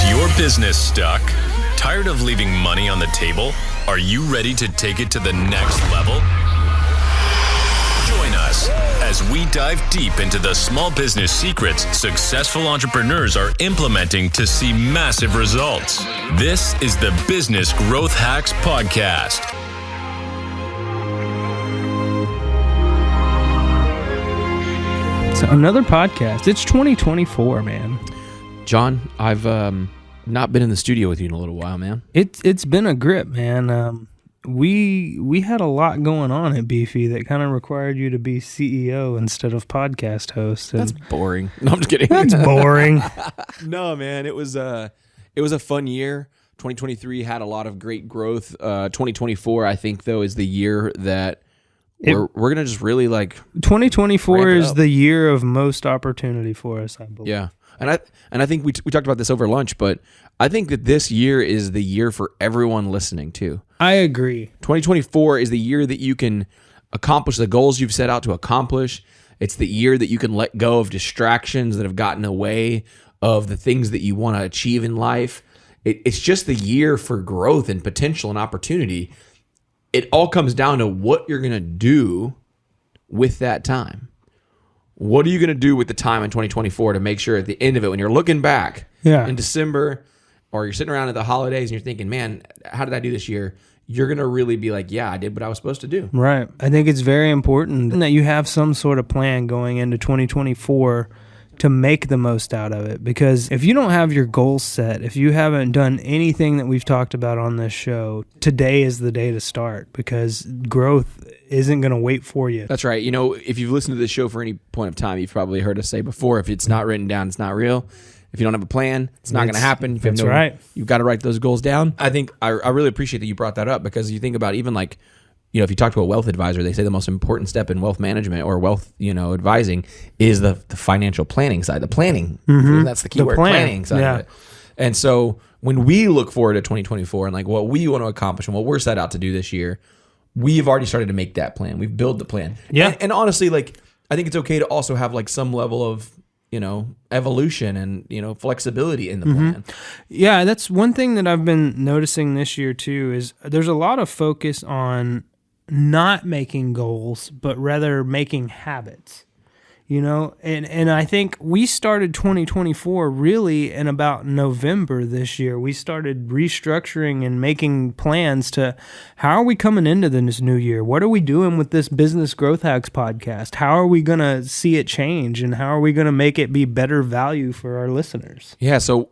Is your business stuck? Tired of leaving money on the table? Are you ready to take it to the next level? Join us as we dive deep into the small business secrets successful entrepreneurs are implementing to see massive results. This is the Business Growth Hacks Podcast. So another podcast. It's 2024, man. John, I've not been in the studio with you in a little while, man. It's been a grip, man. We had a lot going on at Beefy that kind of required you to be CEO instead of podcast host. That's boring. No, I'm just kidding. That's boring. No, man, it was a fun year. 2023 had a lot of great growth. 2024, I think, though, is the year that we're gonna just really 2024 is the year of most opportunity for us, I believe. Yeah. And I think we talked about this over lunch, but I think that this year is the year for everyone listening too. I agree. 2024 is the year that you can accomplish the goals you've set out to accomplish. It's the year that you can let go of distractions that have gotten in the way of the things that you want to achieve in life. It's just the year for growth and potential and opportunity. It all comes down to what you're going to do with that time. What are you going to do with the time in 2024 to make sure at the end of it, when you're looking back in December, or you're sitting around at the holidays and you're thinking, man, how did I do this year? You're going to really be like, yeah, I did what I was supposed to do. Right. I think it's very important that you have some sort of plan going into 2024 to make the most out of it. Because if you don't have your goals set, if you haven't done anything that we've talked about on this show, today is the day to start, because growth isn't going to wait for you. That's right. You know, if you've listened to this show for any point of time, you've probably heard us say before, if it's not written down, it's not real. If you don't have a plan, it's not going to happen. That's right. You've got to write those goals down. I think I really appreciate that you brought that up, because you think about even if you talk to a wealth advisor, they say the most important step in wealth management or wealth, advising is the financial planning side, the planning. Mm-hmm. That's the key word, planning side of it. And so when we look forward to 2024 and what we want to accomplish and what we're set out to do this year, we've already started to make that plan. We've built the plan. Yeah. And honestly, I think it's okay to also have some level of, evolution and, flexibility in the plan. Yeah, that's one thing that I've been noticing this year too, is there's a lot of focus on not making goals, but rather making habits, and I think we started 2024 really in about November this year. We started restructuring and making plans to how are we coming into this new year? What are we doing with this Business Growth Hacks podcast? How are we going to see it change, and how are we going to make it be better value for our listeners? Yeah. So,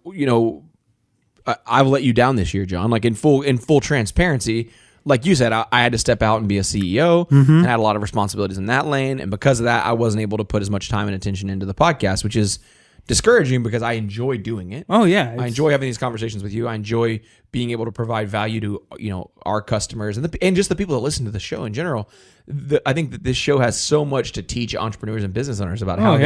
I've let you down this year, John, in full transparency. Like you said, I had to step out and be a CEO, and I had a lot of responsibilities in that lane. And because of that, I wasn't able to put as much time and attention into the podcast, which is discouraging because I enjoy doing it. Oh, yeah. I enjoy having these conversations with you. I enjoy being able to provide value to, our customers and just the people that listen to the show in general. I think that this show has so much to teach entrepreneurs and business owners about how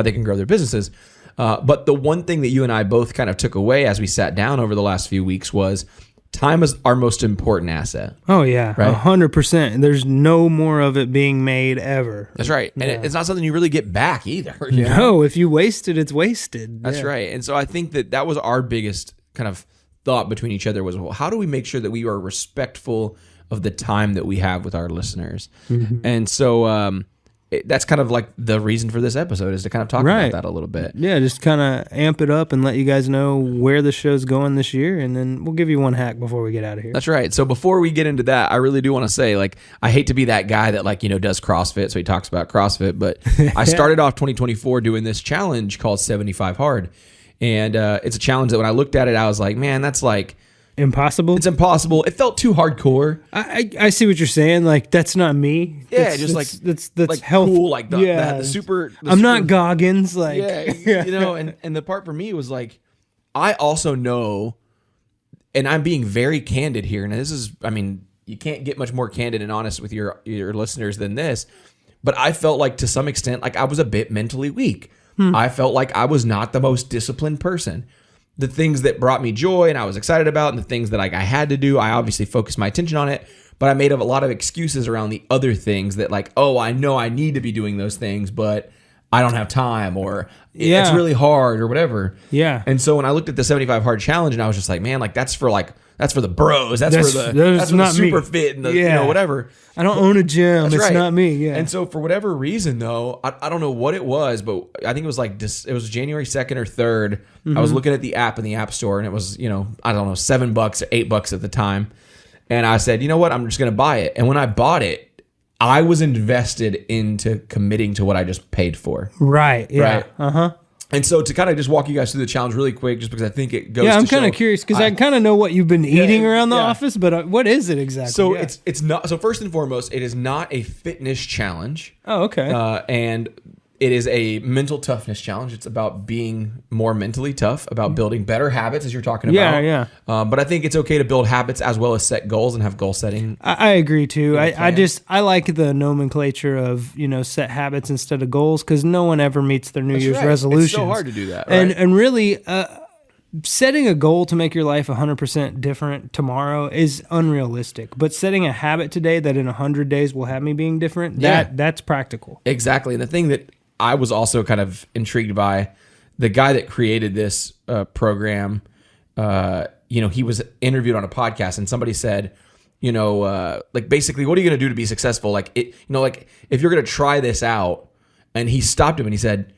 they can grow their businesses. But the one thing that you and I both kind of took away as we sat down over the last few weeks was time is our most important asset. Oh, yeah, right? 100%. There's no more of it being made ever. That's right. And it's not something you really get back either. No, if you waste it, it's wasted. That's right. And so I think that was our biggest kind of thought between each other was, well, how do we make sure that we are respectful of the time that we have with our listeners? Mm-hmm. And so that's kind of the reason for this episode, is to kind of talk about that a little bit. Yeah, just kind of amp it up and let you guys know where the show's going this year, and then we'll give you one hack before we get out of here. That's right. So before we get into that, I really do want to say, I hate to be that guy that does CrossFit, so he talks about CrossFit, but I started off 2024 doing this challenge called 75 Hard, and it's a challenge that when I looked at it, I was like, man, that's impossible. It's impossible. It felt too hardcore. I see what you're saying. That's not me. Yeah, that's health. Cool. The super. I'm not Goggins. And the part for me was I also know, and I'm being very candid here. And this is, you can't get much more candid and honest with your listeners than this. But I felt to some extent, I was a bit mentally weak. I felt like I was not the most disciplined person. The things that brought me joy and I was excited about, and the things that I had to do, I obviously focused my attention on it, but I made a lot of excuses around the other things that I know I need to be doing those things, but I don't have time, or Yeah. it's really hard, or whatever. Yeah. And so when I looked at the 75 hard challenge, and I was just like, man, like that's for the bros. That's for the not super me. fit and the Yeah. whatever. I don't own a gym. That's It's right. not me. Yeah. And so for whatever reason, though, I don't know what it was, but I think it was it was January 2nd or 3rd. I was looking at the app in the App Store, and it was, I don't know, $7 or $8 at the time. And I said, you know what? I'm just going to buy it. And when I bought it, I was invested into committing to what I just paid for. Right. Yeah. Right. Uh-huh. And so to kind of just walk you guys through the challenge really quick, just because I think it goes. Yeah, I'm kind of curious because I kind of know what you've been eating around the yeah. office, but what is it exactly? So Yeah. it's not. So first and foremost, it is not a fitness challenge. Oh, okay. And it is a mental toughness challenge. It's about being more mentally tough, about building better habits, as you're talking about. Yeah. But I think it's okay to build habits as well as set goals and have goal setting. I agree too. I like the nomenclature of set habits instead of goals because no one ever meets their New Year's right. resolutions. It's so hard to do that, right? And really, setting a goal to make your life 100% different tomorrow is unrealistic. But setting a habit today that in 100 days will have me being different, that's practical. Exactly. And the thing that I was also kind of intrigued by, the guy that created this program, he was interviewed on a podcast, and somebody said, basically, what are you going to do to be successful? Like if you're going to try this out, and he stopped him and he said,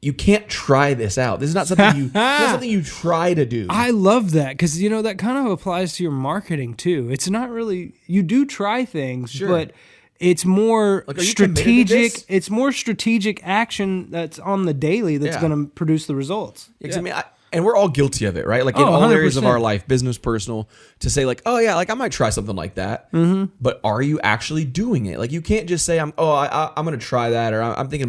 you can't try this out. This is not something you try to do. I love that because that kind of applies to your marketing too. It's not really, you do try things, but it's more strategic. It's more strategic action that's on the daily that's going to produce the results. Yeah. I mean, and we're all guilty of it, right? Like in all 100%. areas of our life, business, personal, to say like, oh yeah, like I might try something like that. Mm-hmm. But are you actually doing it? Like you can't just say I'm going to try that, or I'm thinking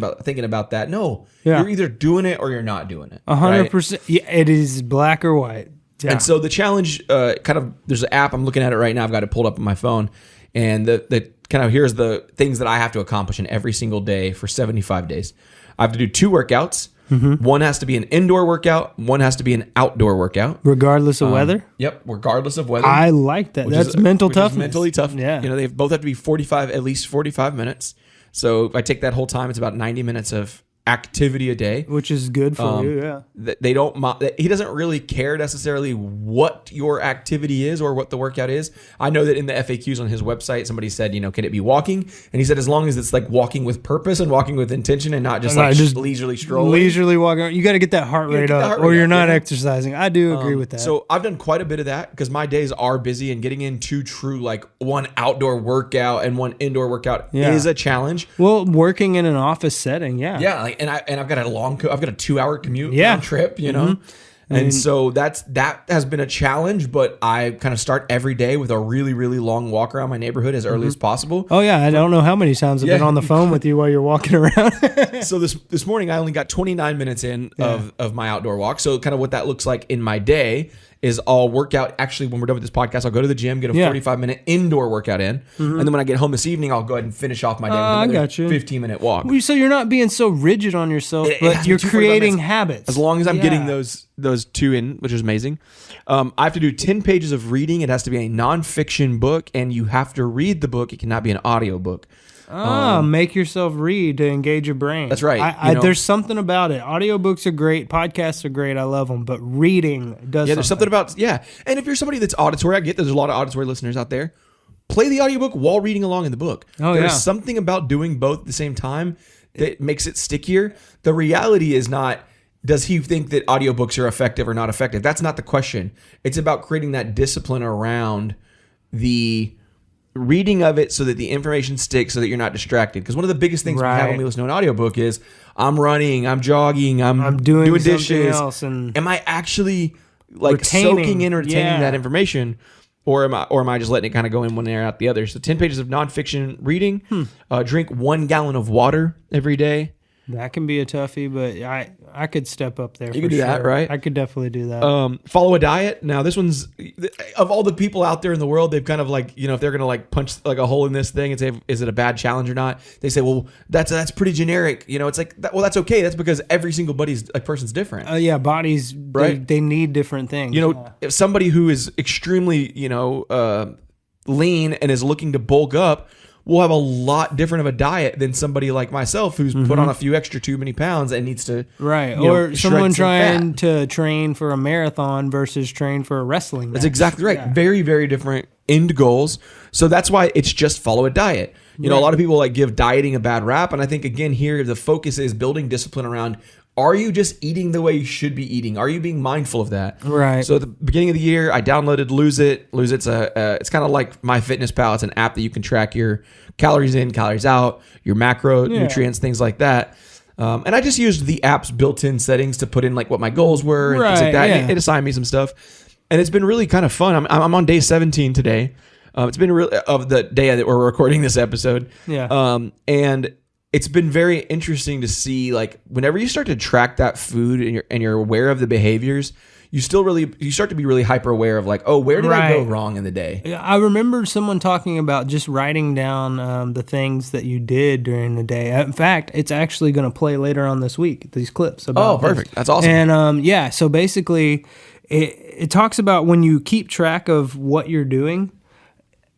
about that. No, you're either doing it or you're not doing it. 100%. Yeah, it is black or white. Yeah. And so the challenge, there's an app, I'm looking at it right now. I've got it pulled up on my phone, and the kind of here's the things that I have to accomplish in every single day for 75 days. I have to do 2 workouts. Mm-hmm. One has to be an indoor workout. One has to be an outdoor workout. Regardless of weather? Yep, regardless of weather. I like that. That's mental toughness. Mentally tough. Yeah. They both have to be at least 45 minutes. So if I take that whole time, it's about 90 minutes of activity a day, which is good for you. Yeah. He doesn't really care necessarily what your activity is or what the workout is. I know that in the FAQs on his website, somebody said, can it be walking? And he said, as long as it's like walking with purpose and walking with intention and not just just leisurely strolling. Leisurely walking. You got to get that heart rate up or you're not exercising. I do agree with that. So I've done quite a bit of that because my days are busy, and getting in 2 true, like one outdoor workout and one indoor workout is a challenge. Well, working in an office setting. Yeah. Yeah. And I've got a 2-hour commute round trip, Mm-hmm. And so that has been a challenge, but I kind of start every day with a really, really long walk around my neighborhood as early as possible. Oh yeah. I don't know how many times I've been on the phone with you while you're walking around. So this morning I only got 29 minutes in of my outdoor walk. So kind of what that looks like in my day is I'll work out. Actually, when we're done with this podcast, I'll go to the gym, get a 45-minute indoor workout in. Mm-hmm. And then when I get home this evening, I'll go ahead and finish off my day with a 15-minute walk. So you're not being so rigid on yourself, but you're creating habits. As long as I'm getting those 2 in, which is amazing. I have to do 10 pages of reading. It has to be a nonfiction book, and you have to read the book. It cannot be an audio book. Make yourself read to engage your brain. That's right. There's something about it. Audiobooks are great. Podcasts are great. I love them. But reading does there's something about, And if you're somebody that's auditory, I get there's a lot of auditory listeners out there. Play the audiobook while reading along in the book. There's something about doing both at the same time that makes it stickier. The reality is not, does he think that audiobooks are effective or not effective? That's not the question. It's about creating that discipline around the reading of it so that the information sticks, so that you're not distracted. Because one of the biggest things we have when we listen to an audiobook is I'm running, I'm jogging, I'm doing dishes. Else and am I actually soaking in or retaining that information? Or am I just letting it kind of go in one ear out the other? So 10 pages of nonfiction reading, drink 1 gallon of water every day. That can be a toughie, but I could step up there. You can do that, right? I could definitely do that. Follow a diet. Now, this one's, of all the people out there in the world, they've kind of if they're going to punch a hole in this thing and say, is it a bad challenge or not? They say, well, that's pretty generic. It's like, well, that's okay. That's because every single person's different. Bodies, right? They need different things. If somebody who is extremely, lean and is looking to bulk up, will have a lot different of a diet than somebody like myself who's put on a few extra too many pounds and needs to or someone shred some trying fat. to train for a marathon versus train for a wrestling match. That's exactly right. Very, very different end goals. So that's why it's just follow a diet. A lot of people like give dieting a bad rap, and I think again here the focus is building discipline around, are you just eating the way you should be eating? Are you being mindful of that? Right. So at the beginning of the year, I downloaded Lose It. Lose It's it's kind of like MyFitnessPal. It's an app that you can track your calories in, calories out, your macro nutrients, things like that. And I just used the app's built-in settings to put in like what my goals were and things like that. Yeah. It assigned me some stuff, and it's been really kind of fun. I'm on day 17 today. It's been really of the day that we're recording this episode. Yeah. And it's been very interesting to see, like, whenever you start to track that food and you're aware of the behaviors, you start to be really hyper aware of like, oh, where did I go wrong in the day? I remember someone talking about just writing down the things that you did during the day. In fact, it's actually going to play later on this week, these clips about perfect. this. That's awesome. And so basically it talks about when you keep track of what you're doing,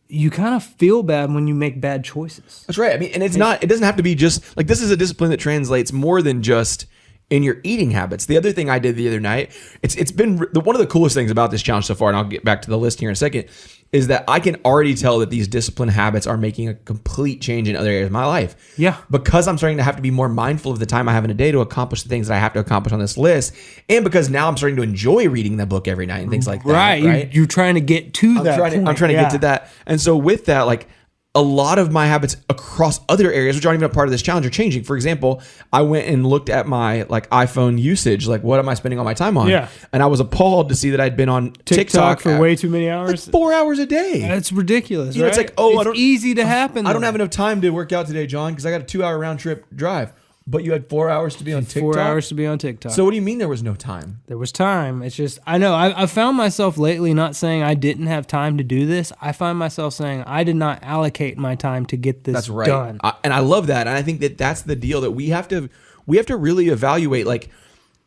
you kind of feel bad when you make bad choices. That's right. I mean, and it doesn't have to be just like, this is a discipline that translates more than just in your eating habits. The other thing I did the other night, it's been one of the coolest things about this challenge so far, and I'll get back to the list here in a second, is that I can already tell that these discipline habits are making a complete change in other areas of my life. Yeah. Because I'm starting to have to be more mindful of the time I have in a day to accomplish the things that I have to accomplish on this list. And because now I'm starting to enjoy reading the book every night and things like that. Right. You're trying to get to that point. I'm trying to get to that. And so with that, like, a lot of my habits across other areas, which aren't even a part of this challenge, are changing. For example, I went and looked at my like iPhone usage, like what am I spending all my time on? Yeah. And I was appalled to see that I'd been on TikTok for way too many hours. Like 4 hours a day. That's ridiculous. It's like, it's easy to happen. I don't have enough time to work out today, John, because I got a 2-hour round trip drive. But you had 4 hours to be on TikTok? 4 hours to be on TikTok. So what do you mean there was no time? There was time. It's just, I know, I found myself lately not saying I didn't have time to do this. I find myself saying I did not allocate my time to get this done. And I love that. And I think that that's the deal, that we have to really evaluate, like,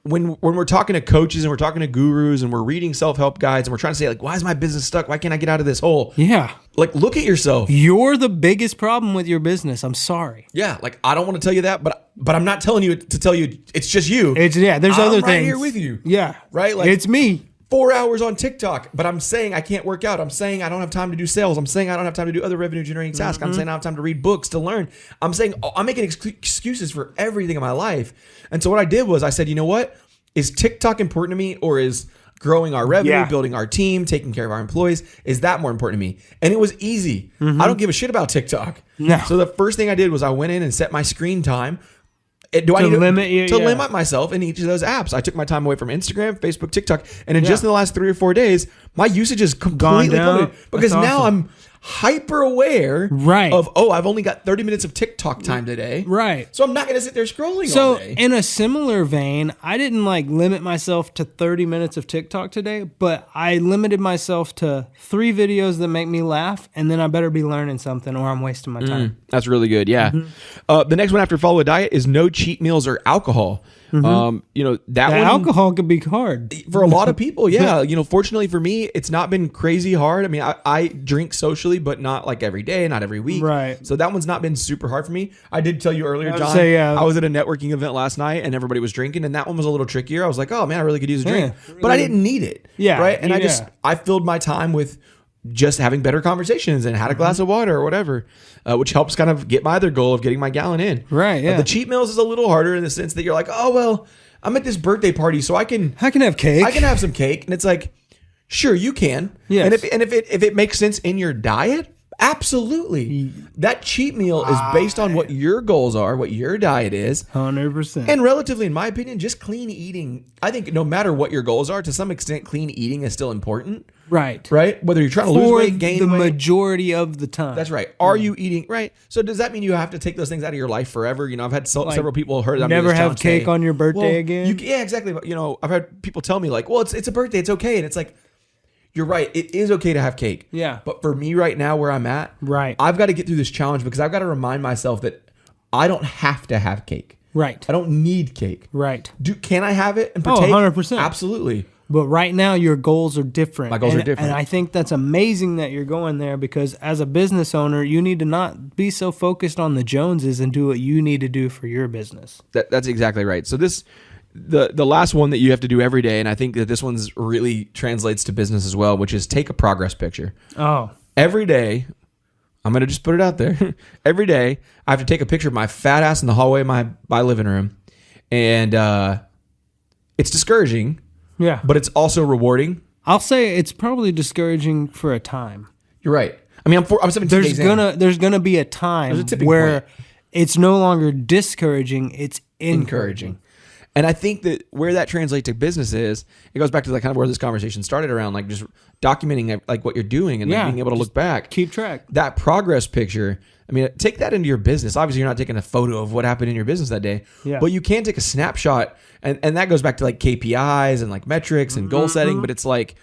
when we're talking to coaches and we're talking to gurus and we're reading self-help guides and we're trying to say, like, why is my business stuck? Why can't I get out of this hole? Yeah. Like, look at yourself. You're the biggest problem with your business. I'm sorry. Yeah. Like, I don't want to tell you that, but I'm not telling you to tell you it's just you. There's other things. I'm right here with you. Yeah. Right? Like, it's me. 4 hours on TikTok, but I'm saying I can't work out. I'm saying I don't have time to do sales. I'm saying I don't have time to do other revenue generating tasks. I'm saying I don't have time to read books, to learn. I'm saying I'm making excuses for everything in my life. And so what I did was I said, you know what? Is TikTok important to me, or is growing our revenue, building our team, taking care of our employees, is that more important to me? And it was easy. I don't give a shit about TikTok. No. So the first thing I did was I went in and set my screen time. I need to limit myself in each of those apps? I took my time away from Instagram, Facebook, TikTok, and in just in the last 3 or 4 days, my usage is completely plummeted because now I'm hyper aware of, I've only got 30 minutes of TikTok time today. Right. So I'm not going to sit there scrolling all day. So in a similar vein, I didn't like limit myself to 30 minutes of TikTok today, but I limited myself to 3 videos that make me laugh, and then I better be learning something or I'm wasting my time. That's really good. Yeah. The next one after follow a diet is no cheat meals or alcohol. That one, alcohol could be hard for a lot of people. Yeah. Fortunately for me, it's not been crazy hard. I mean, I drink socially, but not like every day, not every week. Right. So that one's not been super hard for me. I did tell you earlier, John, I was at a networking event last night and everybody was drinking, and that one was a little trickier. I was like, oh man, I really could use a drink, but I didn't need it. Yeah. Right. And I filled my time with just having better conversations and had a glass of water or whatever, which helps kind of get my other goal of getting my gallon in. Right. Yeah. The cheat meals is a little harder in the sense that you're like, oh, well, I'm at this birthday party, so I can have cake. I can have some cake. And it's like, sure, you can. Yes. And if it makes sense in your diet, absolutely. That cheat meal is based on what your goals are, what your diet is. 100%. And relatively, in my opinion, just clean eating. I think no matter what your goals are, to some extent, clean eating is still important. Right. Right? Whether you're trying to lose weight, gain weight. For the majority of the time. That's right. Are you eating right? So does that mean you have to take those things out of your life forever? I've had several people heard that. Never have cake on your birthday again? Yeah, exactly. But, I've had people tell me like, well, it's a birthday. It's okay. And it's like, you're right. It is okay to have cake. Yeah. But for me right now where I'm at, I've got to get through this challenge because I've got to remind myself that I don't have to have cake. Right. I don't need cake. Right. Can I have it and partake? 100%. Absolutely. But right now, your goals are different. My goals are different. And I think that's amazing that you're going there, because as a business owner, you need to not be so focused on the Joneses and do what you need to do for your business. That's exactly right. So the last one that you have to do every day, and I think that this one's really translates to business as well, which is take a progress picture. Oh. Every day, I'm going to just put it out there. Every day, I have to take a picture of my fat ass in the hallway of my living room. And it's discouraging. Yeah. But it's also rewarding. I'll say it's probably discouraging for a time. You're right. I mean, I'm 17 days in. There's gonna be a time where it's no longer discouraging, it's encouraging. And I think that where that translates to business is, it goes back to like kind of where this conversation started around, like just documenting like what you're doing and like being able to look back. Keep track. That progress picture, I mean, take that into your business. Obviously, you're not taking a photo of what happened in your business that day, but you can take a snapshot, and that goes back to like KPIs and like metrics and goal setting. But it's like,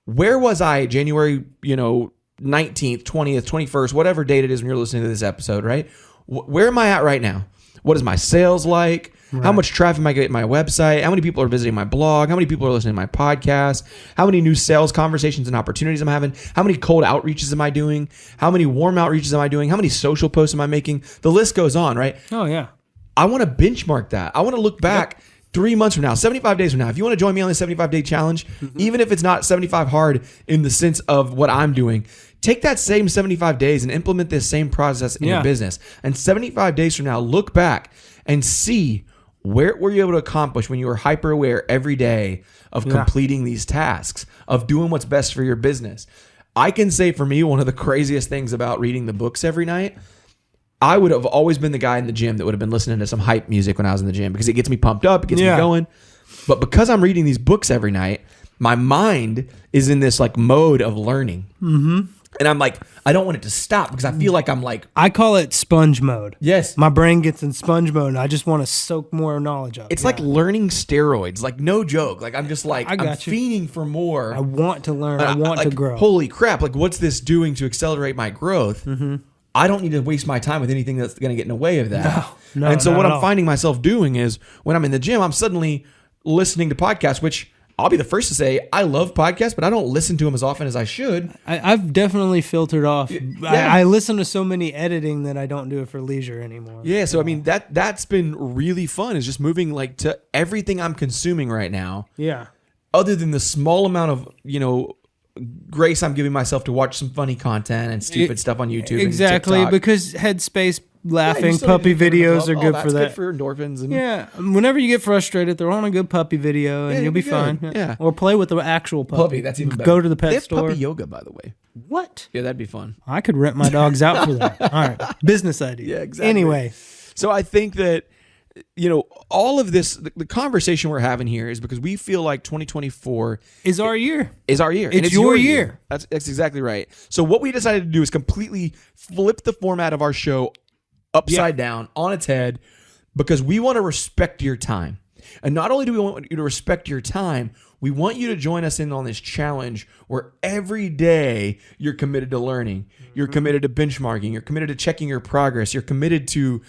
where was I January, 19th, 20th, 21st, whatever date it is when you're listening to this episode, right? Where am I at right now? What is my sales like? Right. How much traffic am I getting to my website? How many people are visiting my blog? How many people are listening to my podcast? How many new sales conversations and opportunities am I having? How many cold outreaches am I doing? How many warm outreaches am I doing? How many social posts am I making? The list goes on, right? Oh, yeah. I want to benchmark that. I want to look back 3 months from now, 75 days from now. If you want to join me on the 75-day challenge, even if it's not 75 hard in the sense of what I'm doing, take that same 75 days and implement this same process in your business. And 75 days from now, look back and see where were you able to accomplish when you were hyper aware every day of completing these tasks, of doing what's best for your business. I can say for me, one of the craziest things about reading the books every night, I would have always been the guy in the gym that would have been listening to some hype music when I was in the gym because it gets me pumped up, it gets me going. But because I'm reading these books every night, my mind is in this like mode of learning. Mm-hmm. And I'm like, I don't want it to stop because I feel like I'm like... I call it sponge mode. Yes. My brain gets in sponge mode and I just want to soak more knowledge up. It's like learning steroids. Like, no joke. Like, I'm just like, I'm fiending for more. I want to learn. I want to grow. Holy crap. Like, what's this doing to accelerate my growth? Mm-hmm. I don't need to waste my time with anything that's going to get in the way of that. No, and so what I'm finding myself doing is when I'm in the gym, I'm suddenly listening to podcasts, which... I'll be the first to say I love podcasts, but I don't listen to them as often as I should. I've definitely filtered off. Yeah. I listen to so many editing that I don't do it for leisure anymore. Yeah, so I mean that's been really fun. Is just moving like to everything I'm consuming right now. Yeah. Other than the small amount of grace I'm giving myself to watch some funny content and stupid stuff on YouTube. Exactly, and because Headspace. Laughing puppy videos are good for that. Good for endorphins. And whenever you get frustrated, throw on a good puppy video and you'll be fine. Yeah, or play with the actual puppy. That's even better. Go to the pet store. Puppy yoga, by the way. What? Yeah, that'd be fun. I could rent my dogs out for that. All right, business idea. Yeah, exactly. Anyway, so I think that all of this, the conversation we're having here is because we feel like 2024 is our year. Is our year. It's your year. That's exactly right. So what we decided to do is completely flip the format of our show upside down on its head because we want to respect your time. And not only do we want you to respect your time, we want you to join us in on this challenge where every day you're committed to learning, you're committed to benchmarking, you're committed to checking your progress, you're committed to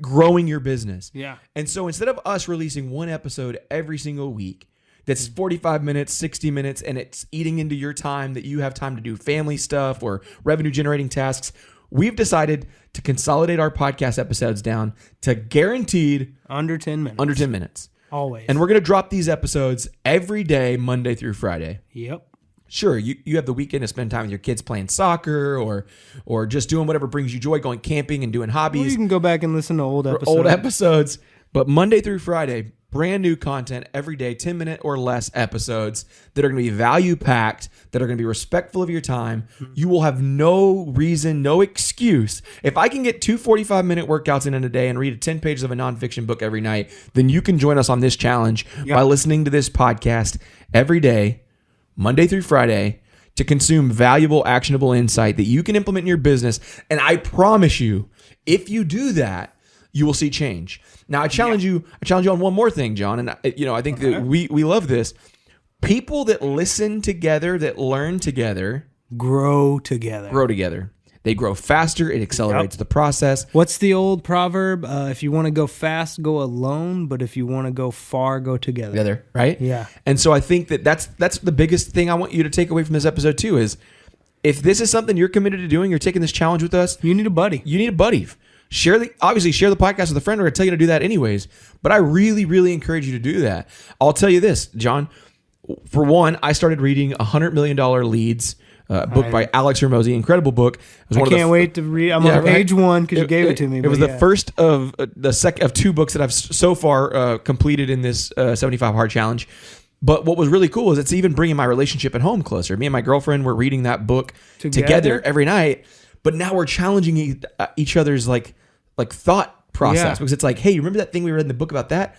growing your business. Yeah. And so instead of us releasing one episode every single week, that's 45 minutes, 60 minutes, and it's eating into your time that you have time to do family stuff or revenue generating tasks, we've decided to consolidate our podcast episodes down to guaranteed under 10 minutes. Under 10 minutes. Always. And we're going to drop these episodes every day, Monday through Friday. Yep. Sure, you have the weekend to spend time with your kids playing soccer or just doing whatever brings you joy, going camping and doing hobbies. Well, you can go back and listen to old episodes. But Monday through Friday, brand new content every day, 10-minute or less episodes that are going to be value-packed, that are going to be respectful of your time. You will have no reason, no excuse. If I can get 2 45-minute workouts in a day and read 10 pages of a nonfiction book every night, then you can join us on this challenge by listening to this podcast every day, Monday through Friday, to consume valuable, actionable insight that you can implement in your business. And I promise you, if you do that, you will see change. Now, I challenge you on one more thing, John, and I think that we love this. People that listen together, that learn together, grow together. They grow faster. It accelerates the process. What's the old proverb? If you want to go fast, go alone. But if you want to go far, go together. Right? Yeah. And so I think that's the biggest thing I want you to take away from this episode too is if this is something you're committed to doing, you're taking this challenge with us. You need a buddy. Obviously share the podcast with a friend. We're going to tell you to do that anyways. But I really, really encourage you to do that. I'll tell you this, John. For one, I started reading $100 Million Leads. Book by Alex Hormozi, incredible book. I can't wait to read. I'm on page 1 because you gave it to me. It was the first of of 2 books that I've so far completed in this 75 Hard Challenge. But what was really cool is it's even bringing my relationship at home closer. Me and my girlfriend were reading that book together every night. But now we're challenging each other's like thought process because it's like, hey, you remember that thing we read in the book about that?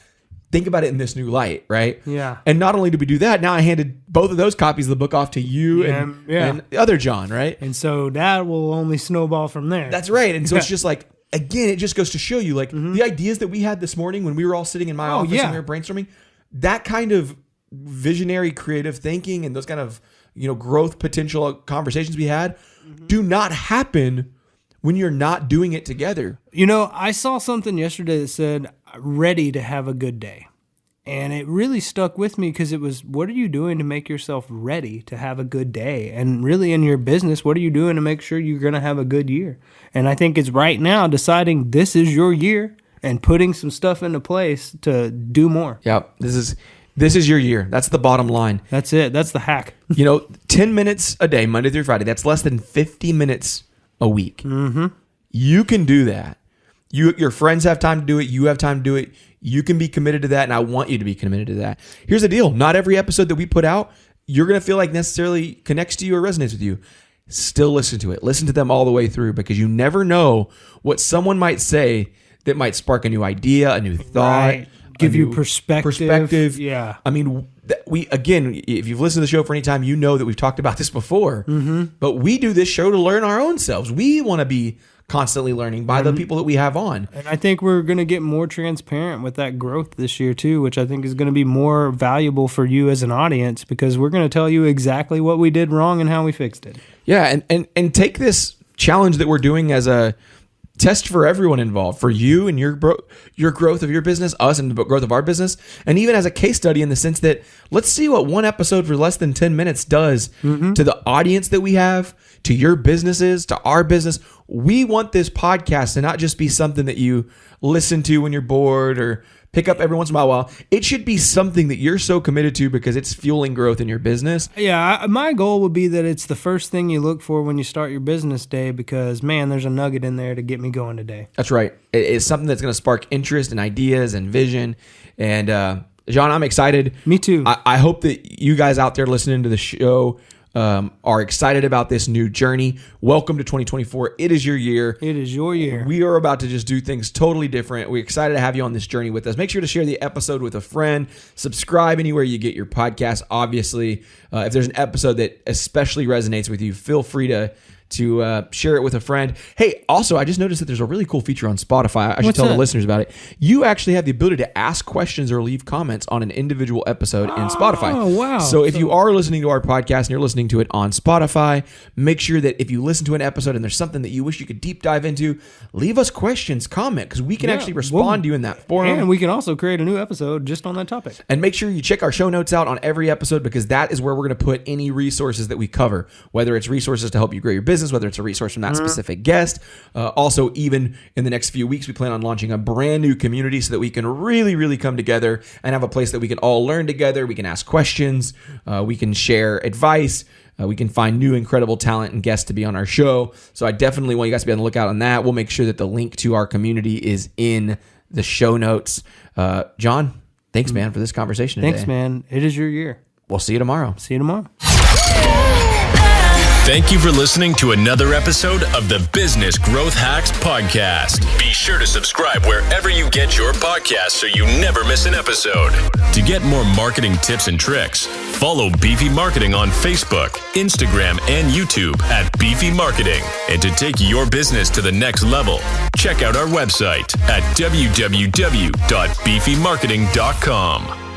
Think about it in this new light, right? Yeah. And not only did we do that, now I handed both of those copies of the book off to you and the other John, right? And so that will only snowball from there. That's right. And so it's just like, again, it just goes to show you, like, the ideas that we had this morning when we were all sitting in my office and we were brainstorming, that kind of visionary creative thinking and those kind of, growth potential conversations we had do not happen when you're not doing it together. I saw something yesterday that said, ready to have a good day. And it really stuck with me because it was, what are you doing to make yourself ready to have a good day? And really in your business, what are you doing to make sure you're going to have a good year? And I think it's right now deciding this is your year and putting some stuff into place to do more. Yep. This is your year. That's the bottom line. That's it. That's the hack. 10 minutes a day, Monday through Friday. That's less than 50 minutes a week. Mm-hmm. You can do that. Your friends have time to do it. You have time to do it. You can be committed to that, and I want you to be committed to that. Here's the deal. Not every episode that we put out, you're going to feel like necessarily connects to you or resonates with you. Still listen to it. Listen to them all the way through because you never know what someone might say that might spark a new idea, a new thought. Right. Give you perspective. Yeah. I mean, if you've listened to the show for any time, you know that we've talked about this before. Mm-hmm. But we do this show to learn our own selves. We want to be constantly learning by the people that we have on. And I think we're going to get more transparent with that growth this year too, which I think is going to be more valuable for you as an audience because we're going to tell you exactly what we did wrong and how we fixed it. Yeah, and take this challenge that we're doing as a test for everyone involved, for you and your growth of your business, us and the growth of our business, and even as a case study in the sense that let's see what one episode for less than 10 minutes does to the audience that we have, to your businesses, to our business. We want this podcast to not just be something that you listen to when you're bored or pick up every once in a while. It should be something that you're so committed to because it's fueling growth in your business. Yeah, my goal would be that it's the first thing you look for when you start your business day because, man, there's a nugget in there to get me going today. That's right. It's something that's going to spark interest and ideas and vision. And John, I'm excited. Me too. I hope that you guys out there listening to the show are excited about this new journey. Welcome to 2024. It is your year. It is your year. We are about to just do things totally different. We're excited to have you on this journey with us. Make sure to share the episode with a friend. Subscribe anywhere you get your podcast. Obviously, if there's an episode that especially resonates with you, feel free to share it with a friend. Hey, also, I just noticed that there's a really cool feature on Spotify. I should tell the listeners about it. You actually have the ability to ask questions or leave comments on an individual episode in Spotify. Oh, wow. So if you are listening to our podcast and you're listening to it on Spotify, make sure that if you listen to an episode and there's something that you wish you could deep dive into, leave us questions, comment, because we can actually respond to you in that forum. And we can also create a new episode just on that topic. And make sure you check our show notes out on every episode because that is where we're going to put any resources that we cover, whether it's resources to help you grow your business, whether it's a resource from that specific guest. Also, even in the next few weeks, we plan on launching a brand new community so that we can really, really come together and have a place that we can all learn together. We can ask questions. We can share advice. We can find new incredible talent and guests to be on our show. So I definitely want you guys to be on the lookout on that. We'll make sure that the link to our community is in the show notes. John, thanks, man, for this conversation today. Thanks, man. It is your year. We'll see you tomorrow. See you tomorrow. Thank you for listening to another episode of the Business Growth Hacks Podcast. Be sure to subscribe wherever you get your podcasts so you never miss an episode. To get more marketing tips and tricks, follow Beefy Marketing on Facebook, Instagram, and YouTube at Beefy Marketing. And to take your business to the next level, check out our website at www.beefymarketing.com.